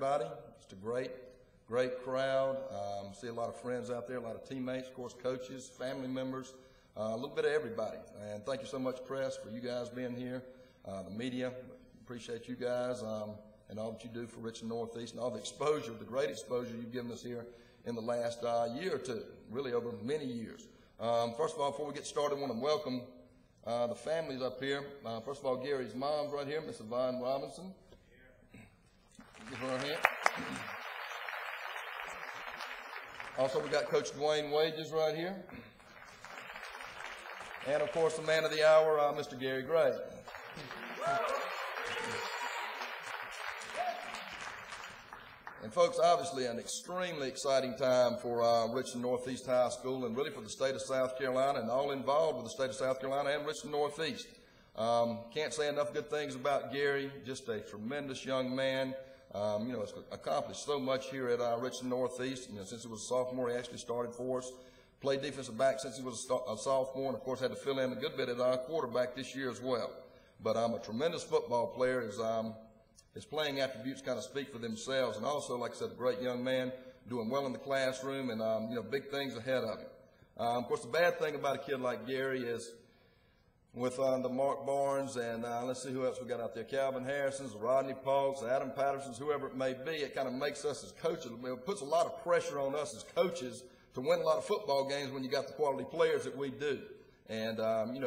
Everybody, just a great crowd. See a lot of friends out there, a lot of teammates, of course, coaches, family members, a little bit of everybody. And thank you so much, press, for you guys being here. The media, appreciate you guys and all that you do for Richland Northeast and all the exposure, the great exposure you've given us here in the last year or two, really over many years. First of all, before we get started, I want to welcome the families up here. First of all, Gary's mom's right here, Miss Yvonne Robinson. Give her a hand. Also, we got Coach Dwayne Wages right here. And, of course, the man of the hour, Mr. Gary Gray. And, folks, obviously an extremely exciting time for Richland Northeast High School and really for the state of South Carolina and all involved with the state of South Carolina and Richland Northeast. Can't say enough good things about Gary, just a tremendous young man. Has accomplished so much here at Richland Northeast. Since he was a sophomore, he actually started for us. Played defensive back since he was a sophomore, and of course had to fill in a good bit at quarterback this year as well. But a tremendous football player. His playing attributes kind of speak for themselves, and also, like I said, a great young man, doing well in the classroom, and big things ahead of him. Of course, the bad thing about a kid like Gary is, with the Mark Barnes and let's see who else we got out there, Calvin Harrison's, Rodney Paul's, Adam Patterson's, whoever it may be, it kind of makes us as coaches, it puts a lot of pressure on us as coaches to win a lot of football games when you got the quality players that we do. And,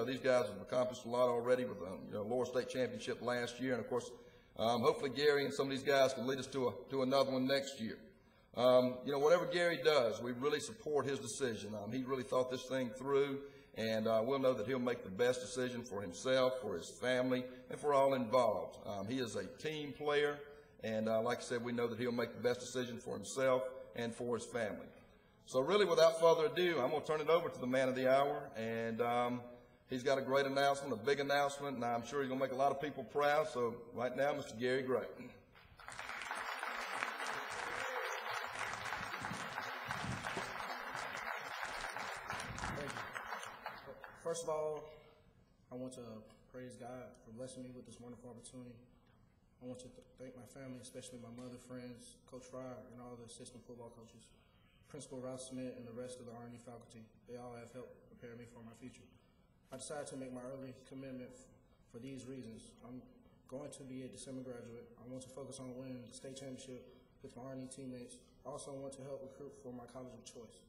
these guys have accomplished a lot already with Lower State Championship last year. And, of course, hopefully Gary and some of these guys can lead us to another one next year. Whatever Gary does, we really support his decision. He really thought this thing through. And we'll know that he'll make the best decision for himself, for his family, and for all involved. He is a team player, and like I said, we know that he'll make the best decision for himself and for his family. So really, without further ado, I'm going to turn it over to the man of the hour, and he's got a great announcement, a big announcement, and I'm sure he's going to make a lot of people proud. So right now, Mr. Gary Gray. First of all, I want to praise God for blessing me with this wonderful opportunity. I want to thank my family, especially my mother, friends, Coach Fryer, and all the assistant football coaches, Principal Rouse Smith, and the rest of the R&D faculty. They all have helped prepare me for my future. I decided to make my early commitment for these reasons. I'm going to be a December graduate. I want to focus on winning the state championship with my R&D teammates. I also want to help recruit for my college of choice.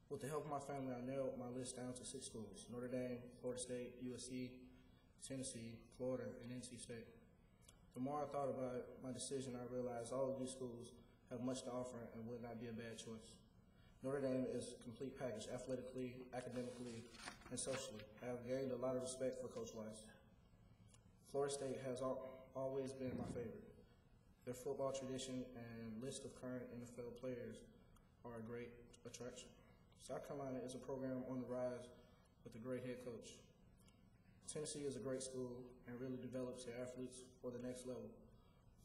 With the help of my family, I narrowed my list down to 6 schools: Notre Dame, Florida State, USC, Tennessee, Florida, and NC State. The more I thought about my decision, I realized all of these schools have much to offer and would not be a bad choice. Notre Dame is a complete package, athletically, academically, and socially. I have gained a lot of respect for Coach Weiss. Florida State has always been my favorite. Their football tradition and list of current NFL players are a great attraction. South Carolina is a program on the rise with a great head coach. Tennessee is a great school and really develops their athletes for the next level.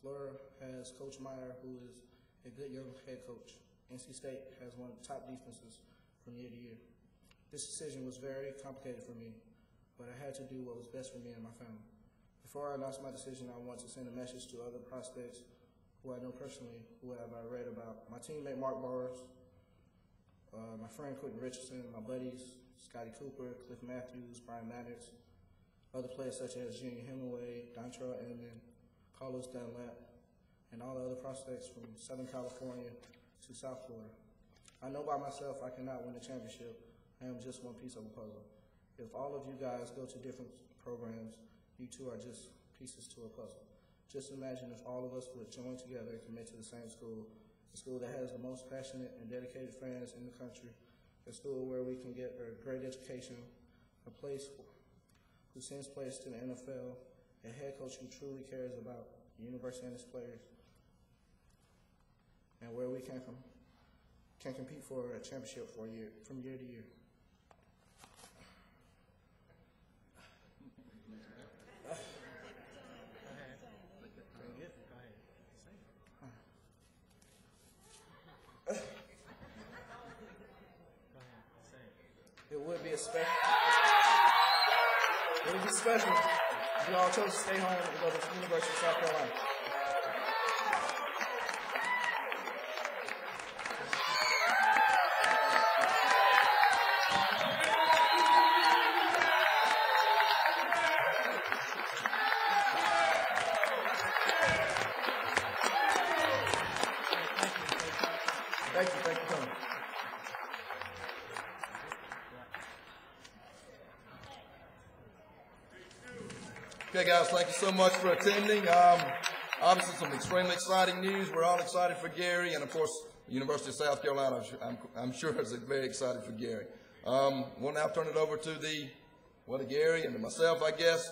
Florida has Coach Meyer, who is a good young head coach. NC State has one of the top defenses from year to year. This decision was very complicated for me, but I had to do what was best for me and my family. Before I announce my decision, I want to send a message to other prospects who I know personally, who I read about. My teammate Mark Barnes, my friend Quentin Richardson, my buddies Scotty Cooper, Cliff Matthews, Brian Maddox, other players such as Junior Hemingway, Dontrell Inman, Carlos Dunlap, and all the other prospects from Southern California to South Florida. I know by myself I cannot win the championship. I am just one piece of a puzzle. If all of you guys go to different programs, you two are just pieces to a puzzle. Just imagine if all of us would join together and commit to the same school, a school that has the most passionate and dedicated fans in the country, a school where we can get a great education, a place who sends players to the NFL, a head coach who truly cares about the university and its players, and where we can compete for a championship from year to year. It would be special if you all chose to stay home and go to the University of South Carolina. Thank you for coming. Okay, guys, thank you so much for attending. Obviously, some extremely exciting news. We're all excited for Gary, and of course, the University of South Carolina, I'm sure is very excited for Gary. We'll now turn it over to Gary and to myself, I guess.